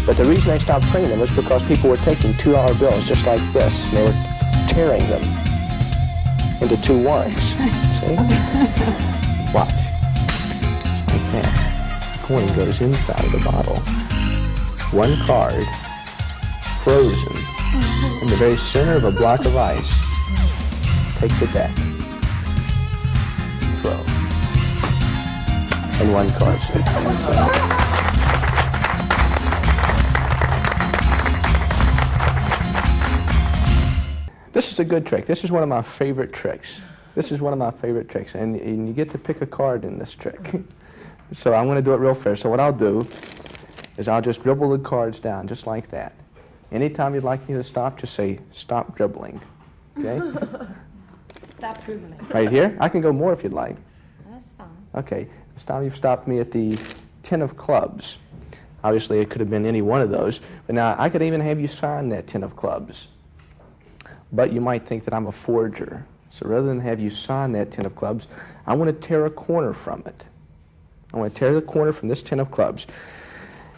But the reason they stopped printing them was because people were taking $2 bills just like this, and they were tearing them into 2 ones. See? Watch. Like that. The coin goes inside of the bottle. 1 card, frozen, in the very center of a block of ice. Take the deck. Throw. And 1 card sticks in the center. This is a good trick. This is one of my favorite tricks. And you get to pick a card in this trick. So I'm going to do it real fast. So what I'll do is I'll just dribble the cards down just like that. Anytime you'd like me to stop, just say, stop dribbling. Okay? Stop dribbling. Right here? I can go more if you'd like. That's fine. Okay. This time you've stopped me at the 10 of clubs. Obviously, it could have been any one of those. But now, I could even have you sign that 10 of clubs. But you might think that I'm a forger. So rather than have you sign that 10 of clubs, I want to tear a corner from it. I want to tear the corner from this 10 of clubs.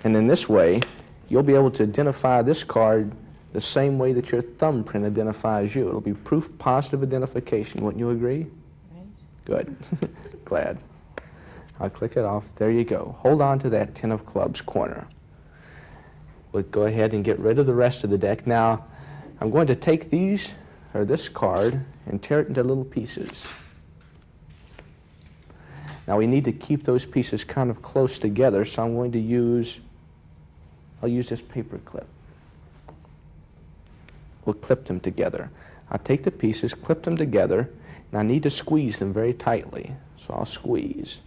And in this way, you'll be able to identify this card the same way that your thumbprint identifies you. It'll be proof positive identification. Wouldn't you agree? Right. Good. Glad. I'll click it off. There you go. Hold on to that 10 of clubs corner. We'll go ahead and get rid of the rest of the deck. Now, I'm going to take these, or this card, and tear it into little pieces. Now we need to keep those pieces kind of close together, so I'm going to use, I'll use this paper clip. We'll clip them together. I'll take the pieces, clip them together, and I need to squeeze them very tightly. So I'll squeeze,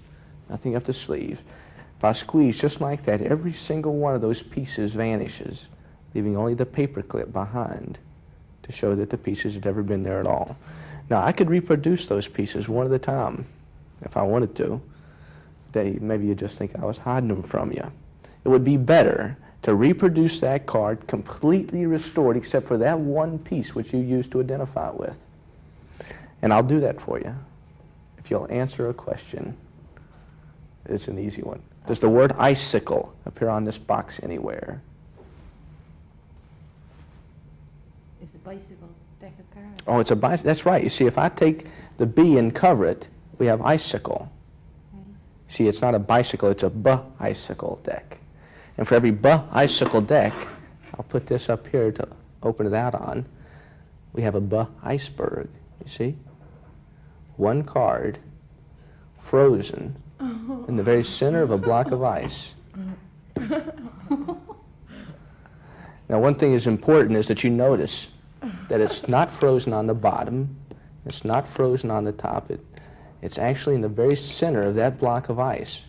nothing up the sleeve. If I squeeze just like that, every single one of those pieces vanishes, leaving only the paper clip behind to show that the pieces had ever been there at all. Now, I could reproduce those pieces one at a time if I wanted to. Maybe you just think I was hiding them from you. It would be better to reproduce that card completely restored except for that one piece which you used to identify it with. And I'll do that for you if you'll answer a question. It's an easy one. Does the word icicle appear on this box anywhere? It's a bicycle deck of cards. Oh, it's a bicycle. That's right. You see, if I take the B and cover it, we have icicle. See, it's not a bicycle, it's a B-icicle deck. And for every B-icicle deck, I'll put this up here to open it out on, we have a B-iceberg, you see? 1 card, frozen, in the very center of a block of ice. Now, one thing is important is that you notice that it's not frozen on the bottom, it's not frozen on the top, it's actually in the very center of that block of ice.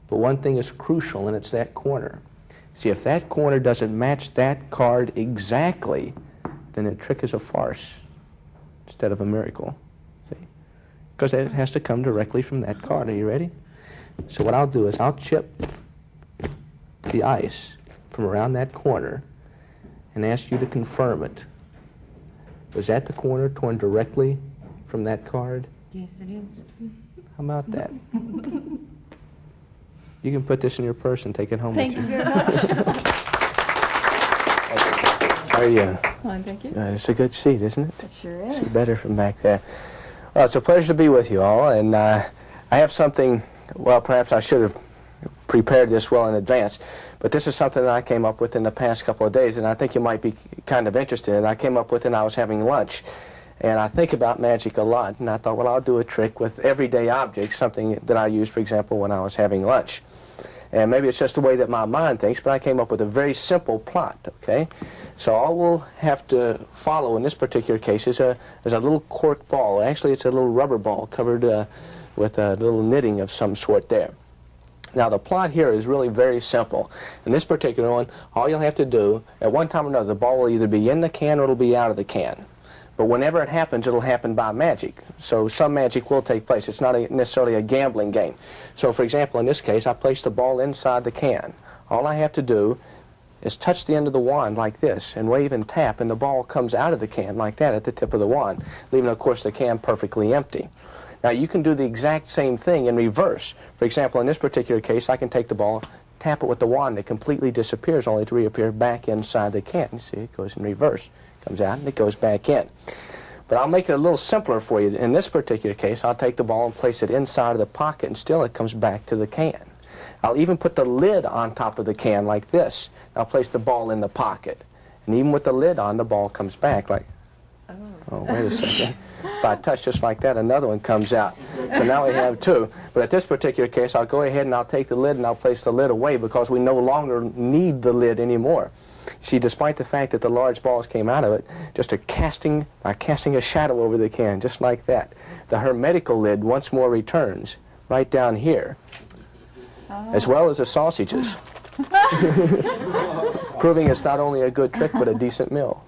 But one thing is crucial, and it's that corner. See, if that corner doesn't match that card exactly, then the trick is a farce instead of a miracle. See? Because it has to come directly from that card. Are you ready? So what I'll do is I'll chip the ice from around that corner and ask you to confirm it. Was that the corner torn directly from that card? Yes, it is. How about that? You can put this in your purse and take it home Thank with you you. very much. How are you? Fine, thank you. It's a good seat, isn't it? It sure is. See better from back there. Well, it's a pleasure to be with you all, and I have something, well, perhaps I should have prepared this well in advance, but this is something that I came up with in the past couple of days, and I think you might be kind of interested in. I came up with it when I was having lunch, and I think about magic a lot, and I thought, well, I'll do a trick with everyday objects, something that I used, for example, when I was having lunch. And maybe it's just the way that my mind thinks, but I came up with a very simple plot, okay? So all we'll have to follow in this particular case is a little cork ball. Actually, it's a little rubber ball covered with a little knitting of some sort there. Now, the plot here is really very simple. In this particular one, all you'll have to do, at one time or another, the ball will either be in the can or it'll be out of the can. But whenever it happens, it'll happen by magic. So some magic will take place. It's not necessarily a gambling game. So, for example, in this case, I place the ball inside the can. All I have to do is touch the end of the wand like this and wave and tap, and the ball comes out of the can like that at the tip of the wand, leaving, of course, the can perfectly empty. Now you can do the exact same thing in reverse. For example, in this particular case, I can take the ball, tap it with the wand, it completely disappears, only to reappear back inside the can. You see, it goes in reverse. Comes out and it goes back in. But I'll make it a little simpler for you. In this particular case, I'll take the ball and place it inside of the pocket, and still it comes back to the can. I'll even put the lid on top of the can like this. I'll place the ball in the pocket. And even with the lid on, the ball comes back like, oh, wait a second. If I touch just like that, another one comes out. So now we have two. But at this particular case, I'll go ahead and I'll take the lid and I'll place the lid away because we no longer need the lid anymore. See, despite the fact that the large balls came out of it, just by casting a shadow over the can, just like that, the hermetical lid once more returns right down here, as well as the sausages, proving it's not only a good trick, but a decent meal.